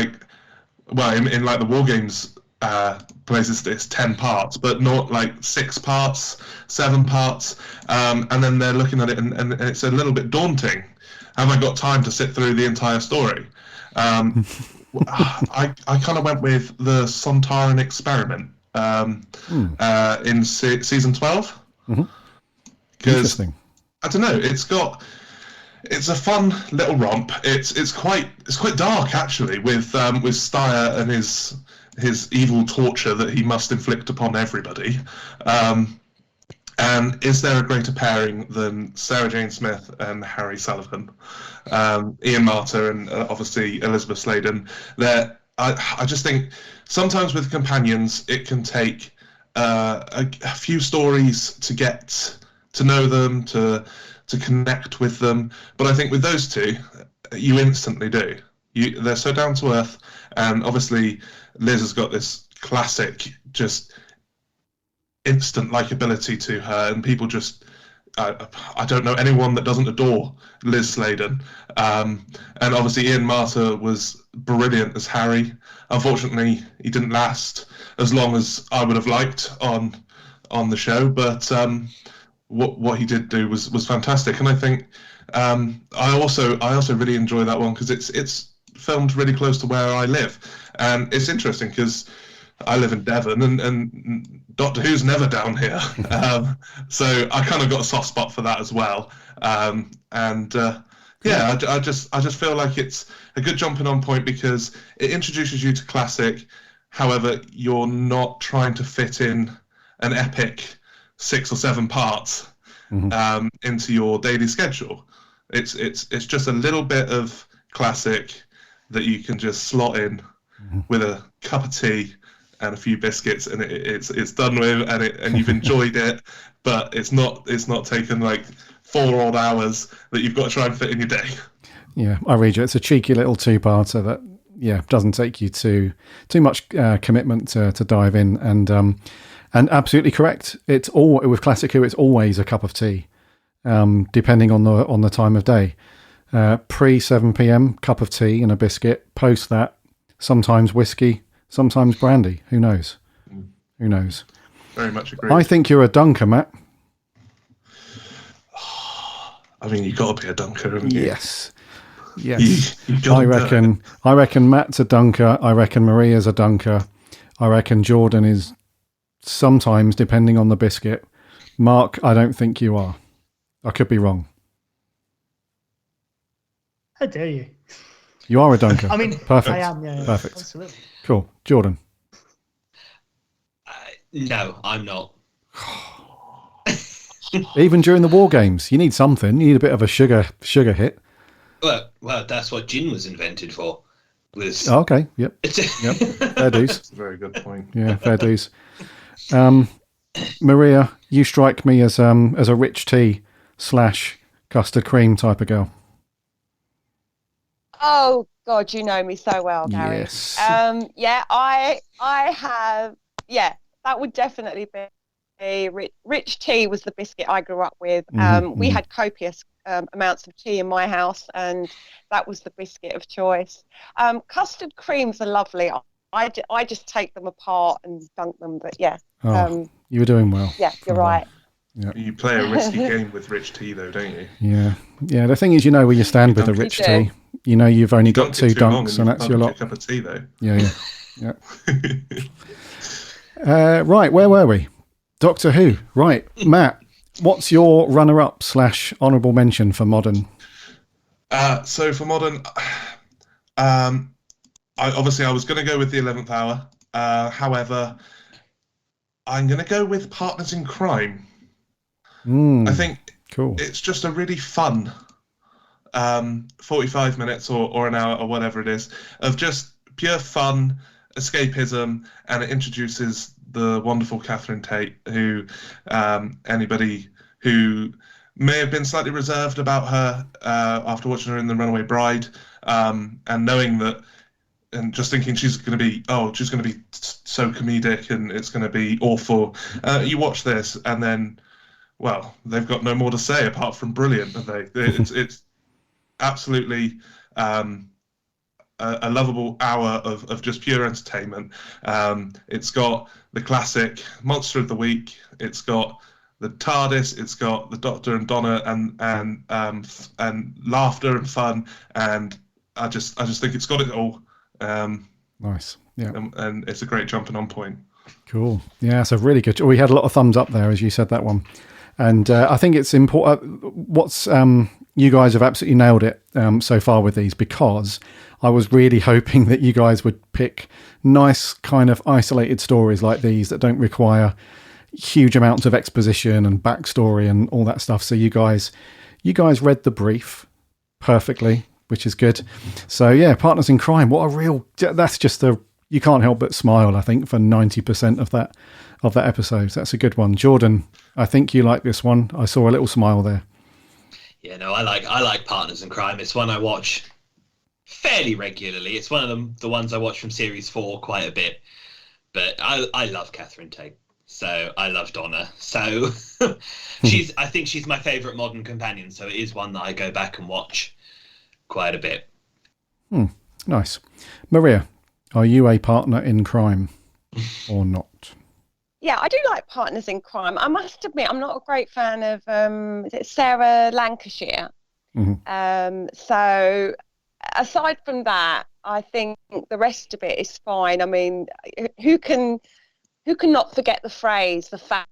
the War Games places, it's 10 parts, but not 6 parts, 7 parts, and then they're looking at it and it's a little bit daunting. Have I got time to sit through the entire story? I kind of went with the Sontaran Experiment in season 12. Interesting. I don't know. it's a fun little romp. It's quite dark actually, with Steyer and his evil torture that he must inflict upon everybody. And is there a greater pairing than Sarah Jane Smith and Harry Sullivan? Ian Marter and obviously Elizabeth Sladen. I just think sometimes with companions it can take a few stories to get to know them, to connect with them. But I think with those two, you instantly do. They're so down to earth, and obviously Liz has got this classic, just instant likability to her, and people just I don't know anyone that doesn't adore Liz Sladen. And obviously Ian Marter was brilliant as Harry. Unfortunately, he didn't last as long as I would have liked on the show, but what he did do was fantastic. And I think I also really enjoy that one because it's filmed really close to where I live, and it's interesting because I live in Devon, and Doctor Who's never down here, so I kind of got a soft spot for that as well. I just feel like it's a good jumping on point because it introduces you to classic. However, you're not trying to fit in an epic 6 or 7 parts into your daily schedule. It's just a little bit of classic that you can just slot in with a cup of tea and a few biscuits, and it's done with, and you've enjoyed it. But it's not taken like 4 odd hours that you've got to try and fit in your day. Yeah, I read you. It's a cheeky little 2-parter that doesn't take you too much commitment to dive in, and absolutely correct. It's all with Classic Who. It's always a cup of tea, depending on the time of day. Pre 7 p.m, cup of tea and a biscuit. Post that, sometimes whiskey, sometimes brandy. Who knows? Who knows? Very much agree. I think you're a dunker, Matt. I mean, you've got to be a dunker, haven't you? Yes. I reckon Matt's a dunker. I reckon Maria's a dunker. I reckon Jordan is sometimes, depending on the biscuit. Mark, I don't think you are. I could be wrong. How dare you? You are a dunker. I mean, perfect. I am. Yeah, perfect. Absolutely. Cool, Jordan. No, I'm not. Even during the war games, you need something. You need a bit of a sugar hit. Well, that's what gin was invented for. Okay. Yep. Yep. Fair dues. That's a very good point. Yeah, fair dues. Maria, you strike me as a rich tea / custard cream type of girl. Oh God, you know me so well, Garry. Yes. I have. Yeah, that would definitely be rich tea. Was the biscuit I grew up with. We had copious amounts of tea in my house, and that was the biscuit of choice. Custard creams are lovely. I just take them apart and dunk them. But yeah. You were doing well. Yeah, you're right. Yeah. You play a risky game with rich tea, though, don't you? Yeah. Yeah. The thing is, you know where you stand with the rich tea. You know you've only got 2 dunks, and that's your lot. A cup of tea, though. Yeah. Right. Where were we? Doctor Who. Right, Matt. What's your runner-up / honourable mention for modern? So for modern, I was going to go with the 11th Hour. However, I'm going to go with Partners in Crime. I think it's just a really fun 45 minutes or an hour or whatever it is of just pure fun, escapism, and it introduces the wonderful Catherine Tate, who anybody who may have been slightly reserved about her after watching her in The Runaway Bride, and knowing that, and just thinking she's going to be so comedic and it's going to be awful. You watch this and then, well, they've got no more to say apart from brilliant, have they? It's absolutely a lovable hour of just pure entertainment. It's got the classic Monster of the Week. It's got the TARDIS. It's got the Doctor and Donna and laughter and fun. And I just think it's got it all. Nice. Yeah. And it's a great jumping on point. Cool. Yeah, it's a really good. We had a lot of thumbs up there as you said that one. And I think it's important. What's you guys have absolutely nailed it so far with these, because I was really hoping that you guys would pick nice kind of isolated stories like these that don't require huge amounts of exposition and backstory and all that stuff. So you guys read the brief perfectly, which is good. So yeah, Partners in Crime, that's just you can't help but smile, I think, for 90% of that episode. So that's a good one. Jordan, I think you like this one. I saw a little smile there. Yeah, no, I like Partners in Crime. It's one I watch fairly regularly. It's one of the ones I watch from series 4 quite a bit. But I love Catherine Tate. So I love Donna. So I think she's my favourite modern companion. So it is one that I go back and watch quite a bit. Nice. Maria, are you a partner in crime or not? Yeah, I do like Partners in Crime. I must admit, I'm not a great fan of is it Sarah Lancashire? Mm-hmm. So aside from that, I think the rest of it is fine. I mean, who can not forget the phrase, the fat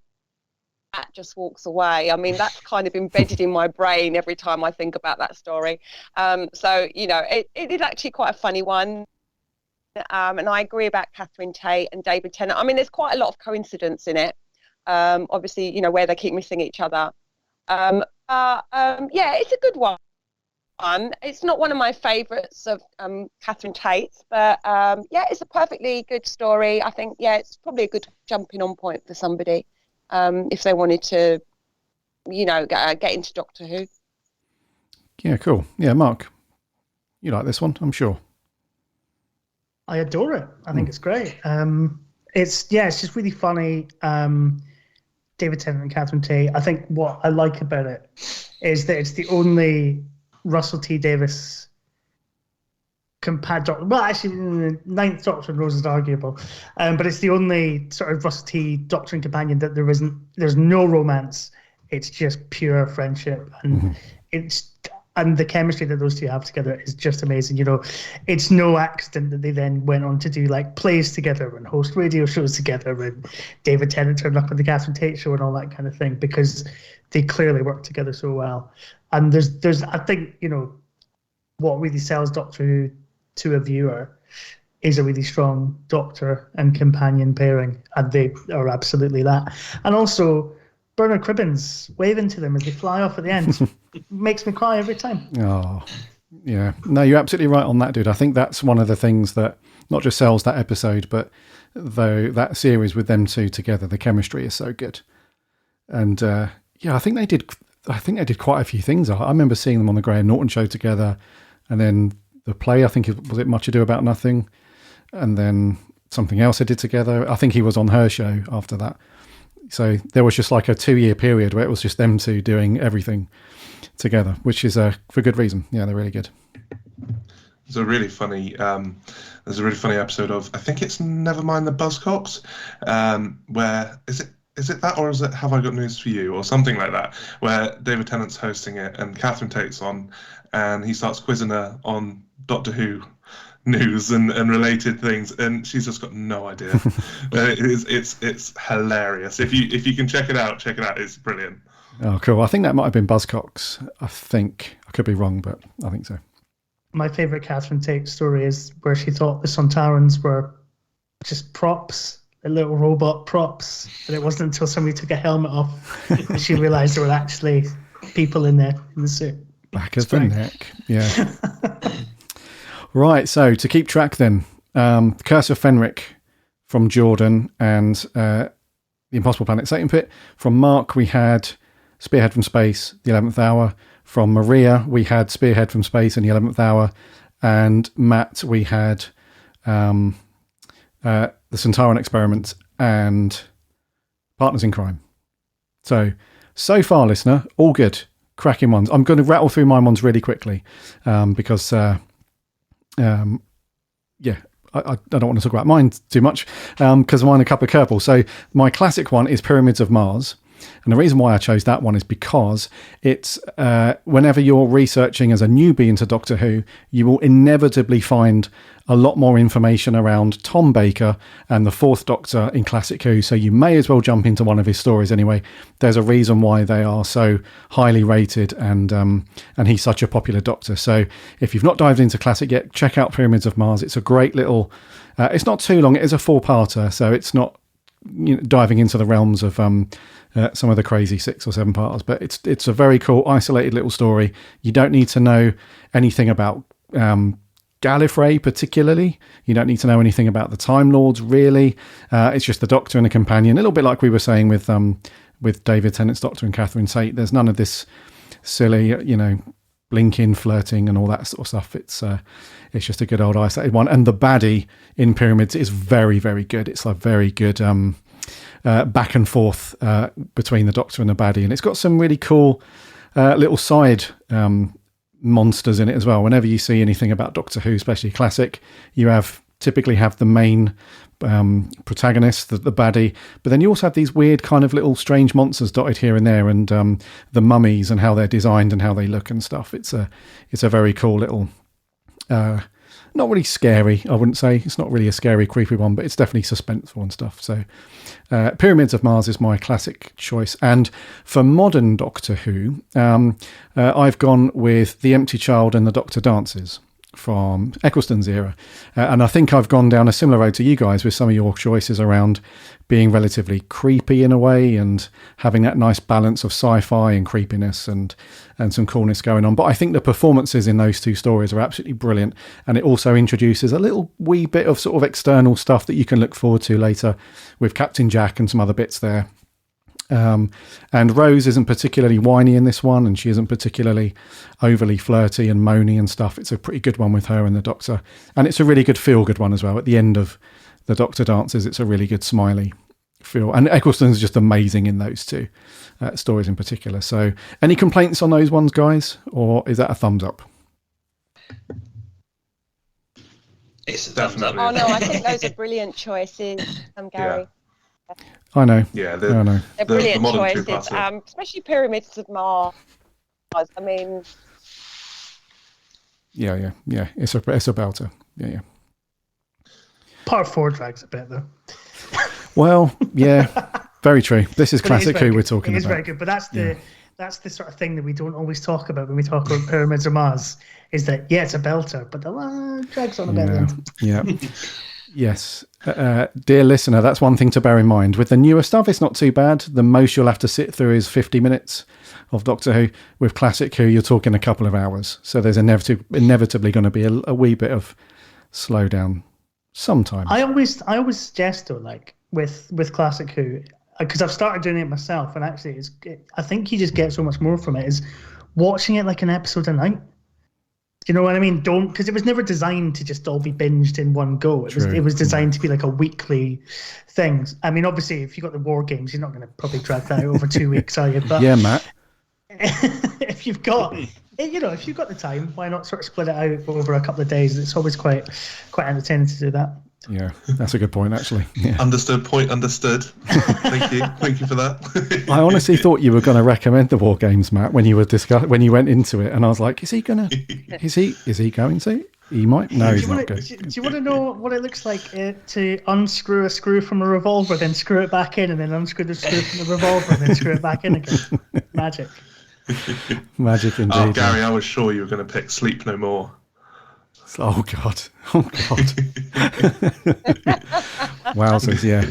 just walks away? I mean, that's kind of embedded in my brain every time I think about that story. So, it is actually quite a funny one. And I agree about Catherine Tate and David Tennant. I mean, there's quite a lot of coincidence in it. Obviously, where they keep missing each other. Yeah, it's a good one. It's not one of my favourites of Catherine Tate's, but yeah, it's a perfectly good story. I think, yeah, it's probably a good jumping on point for somebody if they wanted to, get into Doctor Who. Yeah, cool. Yeah, Mark, you like this one, I'm sure. I adore it. I think it's great. It's just really funny. David Tennant and Catherine Tate. I think what I like about it is that it's the only Russell T Davies companion. Well, actually, Ninth Doctor and Rose is arguable, but it's the only sort of Russell T Doctor and companion that there's no romance. It's just pure friendship, and and the chemistry that those two have together is just amazing. It's no accident that they then went on to do like plays together and host radio shows together, and David Tennant turned up on the Catherine Tate show and all that kind of thing, because they clearly work together so well. And there's I think, what really sells Doctor Who to a viewer is a really strong Doctor and companion pairing, and they are absolutely that. And also, Bernard Cribbins waving to them as they fly off at the end makes me cry every time. Oh, yeah. No, you're absolutely right on that, dude. I think that's one of the things that not just sells that episode, but though that series with them two together, the chemistry is so good. And I think they did quite a few things. I remember seeing them on the Graham Norton show together, and then the play, I think was it Much Ado About Nothing, and then something else they did together. I think he was on her show after that. So there was just like a 2-year period where it was just them two doing everything together, which is for good reason. Yeah, they're really good. There's a really funny episode of, I think it's Nevermind the Buzzcocks, where is it that, or is it Have I Got News for You, or something like that, where David Tennant's hosting it and Catherine Tate's on, and he starts quizzing her on Doctor Who news and related things, and she's just got no idea. It's hilarious. If you can check it out, it's brilliant. Oh, cool. I think that might have been Buzzcocks. I think I could be wrong, but I think so. My favourite Catherine Tate story is where she thought the Sontarans were just props, little robot props, and it wasn't until somebody took a helmet off that she realised there were actually people in there in the suit. Back of the neck, yeah. Right, so to keep track then, Curse of Fenric from Jordan, and The Impossible Planet Satan Pit. From Mark, we had Spearhead from Space, The 11th Hour. From Maria, we had Spearhead from Space and The 11th Hour. And Matt, we had The Sontaran Experiment and Partners in Crime. So far, listener, all good. Cracking ones. I'm going to rattle through my ones really quickly because... I don't want to talk about mine too much because mine are a couple of curveballs. So my classic one is Pyramids of Mars, And the reason why I chose that one is because it's whenever you're researching as a newbie into Doctor Who, you will inevitably find a lot more information around Tom Baker and the Fourth Doctor in Classic Who, so you may as well jump into one of his stories anyway. There's a reason why they are so highly rated, and he's such a popular Doctor. So if you've not dived into Classic yet, check out Pyramids of Mars. It's a great little... it's not too long. It is a 4-parter, so it's not diving into the realms of some of the crazy 6 or 7 parters, but it's a very cool, isolated little story. You don't need to know anything about... Gallifrey particularly. You don't need to know anything about the Time Lords really. It's just the Doctor and a companion, a little bit like we were saying with David Tennant's Doctor and Catherine Tate. There's none of this silly, blinking, flirting and all that sort of stuff. It's just a good old isolated one. And the baddie in Pyramids is very, very good. It's a very good back and forth between the Doctor and the baddie, and it's got some really cool little side monsters in it as well. Whenever you see anything about Doctor Who, especially Classic, you typically have the main protagonist, the baddie, but then you also have these weird kind of little strange monsters dotted here and there, and the mummies and how they're designed and how they look and stuff. It's a very cool little not really scary, I wouldn't say. It's not really a scary, creepy one, but it's definitely suspenseful and stuff. So Pyramids of Mars is my classic choice. And for modern Doctor Who, I've gone with The Empty Child and the Doctor Dances from Eccleston's era. And I think I've gone down a similar road to you guys with some of your choices around being relatively creepy in a way and having that nice balance of sci-fi and creepiness and some coolness going on. But I think the performances in those two stories are absolutely brilliant. And it also introduces a little wee bit of sort of external stuff that you can look forward to later with Captain Jack and some other bits there. And Rose isn't particularly whiny in this one, and she isn't particularly overly flirty and moany and stuff. It's a pretty good one with her and the Doctor, and it's a really good feel-good one as well. At the end of the Doctor Dances, it's a really good smiley feel, and Eccleston's just amazing in those two stories in particular. So any complaints on those ones, guys, or is that a thumbs up? It's a thumbs up. Oh no, I think those are brilliant choices, Garry. Yeah. I know. Yeah, I know. They're brilliant choices, especially Pyramids of Mars. I mean, yeah. It's a belter. Yeah. Part 4 drags a bit though. Well, yeah, very true. This is Classic Who we're talking about. It is very good, but that's the sort of thing that we don't always talk about when we talk about Pyramids of Mars. Is that it's a belter, but the drags on a bit. Yeah. Yes. Dear listener, that's one thing to bear in mind. With the newer stuff, it's not too bad. The most you'll have to sit through is 50 minutes of Doctor Who. With Classic Who, you're talking a couple of hours. So there's inevitably going to be a wee bit of slowdown sometimes. I always suggest though, like with Classic Who, because I've started doing it myself, and actually I think you just get so much more from it, is watching it like an episode a night. You know what I mean? Because it was never designed to just all be binged in one go. It was designed to be like a weekly thing. I mean, obviously, if you got the War Games, you're not going to probably drag that out over 2 weeks, are you? But yeah, Matt. if you've got the time, why not sort of split it out over a couple of days? It's always quite entertaining to do that. Yeah, that's a good point, actually. Yeah. Understood. Point understood. Thank you for that. I honestly thought you were going to recommend the War Games, Matt, when you went into it, and I was like, is he going to? He might. No, he's not good. Do you want to know what it looks like to unscrew a screw from a revolver, then screw it back in, and then unscrew the screw from the revolver, and then screw it back in again? Magic. Magic indeed. Oh, Garry, I was sure you were going to pick Sleep No More. Oh God! Wowzers! Yeah,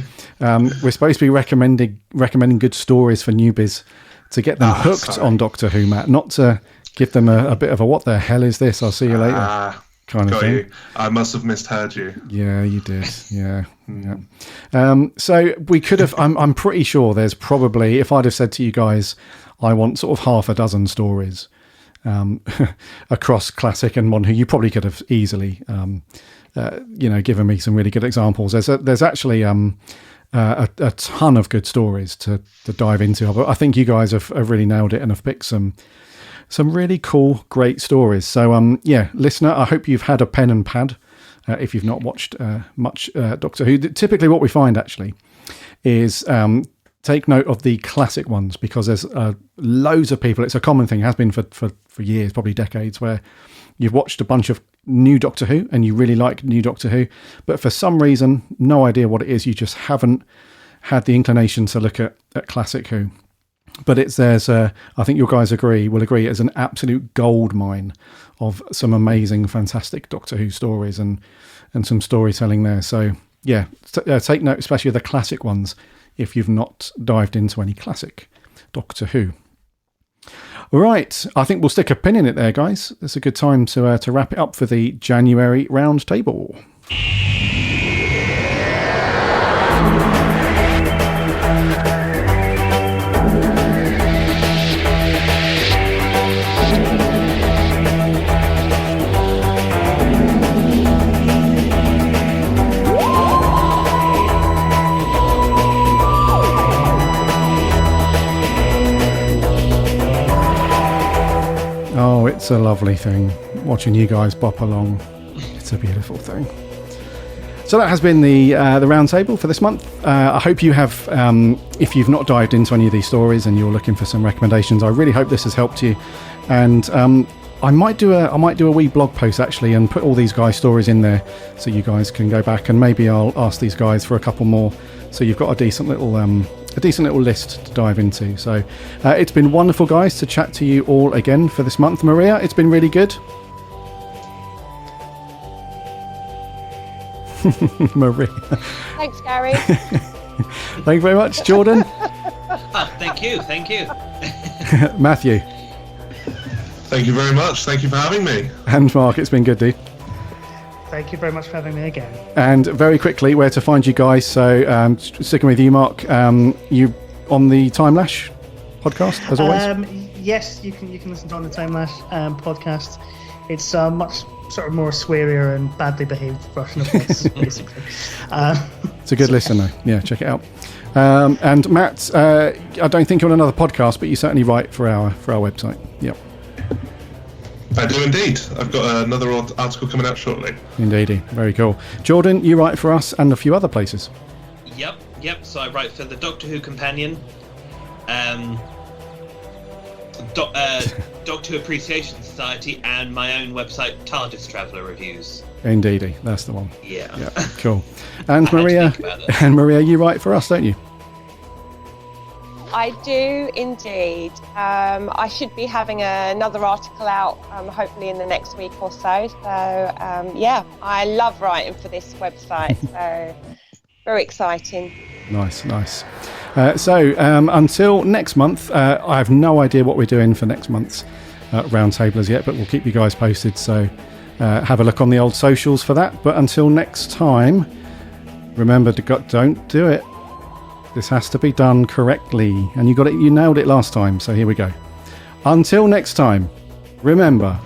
we're supposed to be recommending good stories for newbies to get them hooked on Doctor Who, Matt. Not to give them a bit of a "what the hell is this? I'll see you later" kind of thing. You. I must have misheard you. Yeah, you did. Yeah. So we could have. I'm pretty sure there's probably, if I'd have said to you guys, I want sort of half a dozen stories across Classic and Modern Who, you probably could have easily given me some really good examples. There's actually a ton of good stories to dive into, but I think you guys have really nailed it and have picked some really cool, great stories. So listener, I hope you've had a pen and pad if you've not watched much Doctor Who. Typically what we find actually is take note of the classic ones, because there's loads of people. It's a common thing, has been for years, probably decades, where you've watched a bunch of new Doctor Who and you really like new Doctor Who, but for some reason, no idea what it is, you just haven't had the inclination to look at classic Who. But I think you guys will agree, it's an absolute gold mine of some amazing, fantastic Doctor Who stories and some storytelling there. So yeah, take note, especially of the classic ones, if you've not dived into any classic Doctor Who. All right, I think we'll stick a pin in it there, guys. It's a good time to wrap it up for the January round table. Oh, it's a lovely thing watching you guys bop along. It's a beautiful thing. So that has been the round table for this month. I hope you have, if you've not dived into any of these stories and you're looking for some recommendations, I really hope this has helped you. And I might do a wee blog post actually and put all these guys' stories in there so you guys can go back, and maybe I'll ask these guys for a couple more so you've got a decent little list to dive into. So it's been wonderful, guys, to chat to you all again for this month. Maria, it's been really good. Maria. Thanks, Garry. Thank you very much. Jordan. Thank you. Matthew. Thank you very much. Thank you for having me. And Mark, it's been good, dude. Thank you very much for having me again. And very quickly, where to find you guys. So sticking with you, Mark, you on the Time Lash podcast, as always? Yes, you can listen to on the Time Lash podcast. It's much sort of more swearier and badly behaved version of this, basically. It's a good listen, though. Yeah, check it out. And Matt, I don't think you're on another podcast, but you certainly write for our website. Yep. I do indeed. I've got another article coming out shortly. Indeedy. Very cool. Jordan, you write for us and a few other places. Yep. So I write for the Doctor Who Companion, Doctor Who Appreciation Society, and my own website, TARDIS Traveller Reviews. Indeedy. That's the one. Yeah. Cool. And Maria, you write for us, don't you? I do indeed. I should be having another article out hopefully in the next week or so. So yeah, I love writing for this website. So very exciting. Nice. So until next month, I have no idea what we're doing for next month's roundtable as yet, but we'll keep you guys posted. So have a look on the old socials for that. But until next time, remember to don't do it. This has to be done correctly, and you nailed it last time, so here we go. Until next time, remember,